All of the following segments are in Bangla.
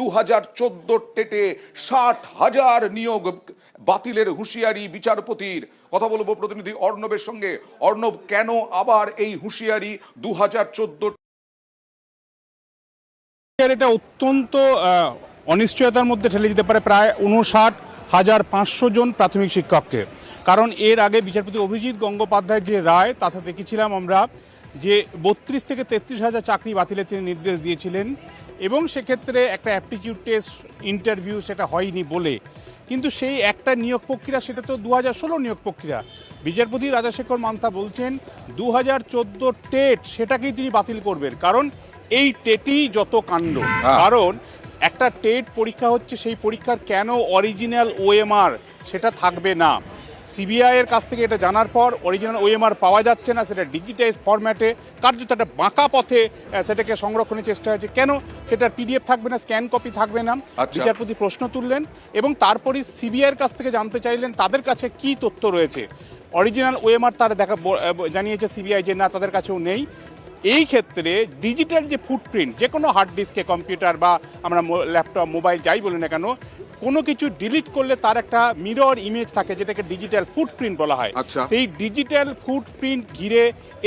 2014 টেটে 60,000 নিয়োগ বাতিলের হুঁশিয়ারি বিচারপতির। কথা বলবো প্রতিনিধি অর্ণবের সঙ্গে। অর্ণব, কেন আবার এই হুঁশিয়ারি 2014? এটা অত্যন্ত অনিশ্চয়তার মধ্যে ঠেলে দিতে পারে প্রায় 59,500 জন প্রাথমিক শিক্ষককে। কারণ এর আগে বিচারপতি অভিজিৎ গঙ্গোপাধ্যায়ের যে রায় তাতে দেখেছিলাম আমরা যে 32 থেকে 33,000 চাকরি বাতিলের তিনি নির্দেশ দিয়েছিলেন, এবং সেক্ষেত্রে একটা অ্যাপটিটিউড টেস্ট ইন্টারভিউ সেটা হয়নি বলে। কিন্তু সেই একটা নিয়োগ প্রক্রিয়া, সেটা তো 2016 নিয়োগ প্রক্রিয়া। বিচারপতি রাজাশেখর মান্থা বলছেন 2014 টেট সেটাকেই তিনি বাতিল করবেন, কারণ এই টেটই যত কাণ্ড। কারণ একটা টেট পরীক্ষা হচ্ছে, সেই পরীক্ষার কেন অরিজিনাল ওএমআর সেটা থাকবে না। সিবিআই এর কাছ থেকে এটা জানার পর অরিজিনাল ওএমআর পাওয়া যাচ্ছে না, সেটা ডিজিটাইজ ফরম্যাটে কার্যত একটা বাঁকা পথে সেটাকে সংরক্ষণের চেষ্টা হয়েছে। কেন সেটার পিডিএফ থাকবে না, স্ক্যান কপি থাকবে না? বিচারপতি প্রশ্ন তুললেন এবং তারপরই সিবিআই এর কাছ থেকে জানতে চাইলেন তাদের কাছে কি তথ্য রয়েছে। অরিজিনাল ওএমআর তারা জানিয়েছে সিবিআই যে না, তাদের কাছেও নেই। এই ক্ষেত্রে ডিজিটাল যে ফুটপ্রিন্ট, যে কোনো হার্ড ডিস্কে, কম্পিউটার বা আমরা ল্যাপটপ, মোবাইল যাই বলি না কেন, কোনো কিছু ডিলিট করলে তার একটা মিরর ইমেজ থাকে, যেটাকে ডিজিটাল ফুটপ্রিন্ট বলা হয়। সেই ডিজিটাল ফুটপ্রিন্ট ঘিরে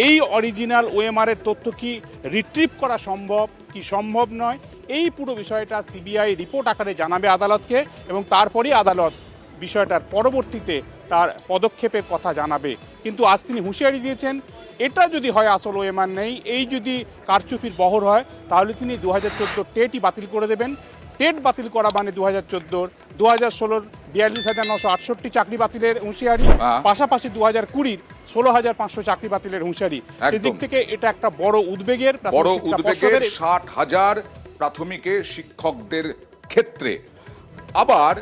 এই অরিজিনাল ওএমআর এর তথ্য কি রিট্রিভ করা সম্ভব কি সম্ভব নয়, এই পুরো বিষয়টা সিবিআই রিপোর্ট আকারে জানাবে আদালতকে, এবং তারপরেই আদালত বিষয়টার পরবর্তীতে তার পদক্ষেপের কথা জানাবে। কিন্তু আজ তিনি হুঁশিয়ারি দিয়েছেন, এটা যদি হয় আসল ওএমআর নেই, এই যদি কারচুপির বহর হয়, তাহলে তিনি 2014 টেটই বাতিল করে দেবেন। টেট বাতিল করা মানে 2014, 2016 42,968 চাকরি বাতিলের হুঁশিয়ারি, পাশাপাশি 2020 16,500 চাকরি বাতিলের হুঁশিয়ারি। সেদিক থেকে এটা একটা বড় উদ্বেগের 60,000 প্রাথমিকে শিক্ষকদের ক্ষেত্রে। আবার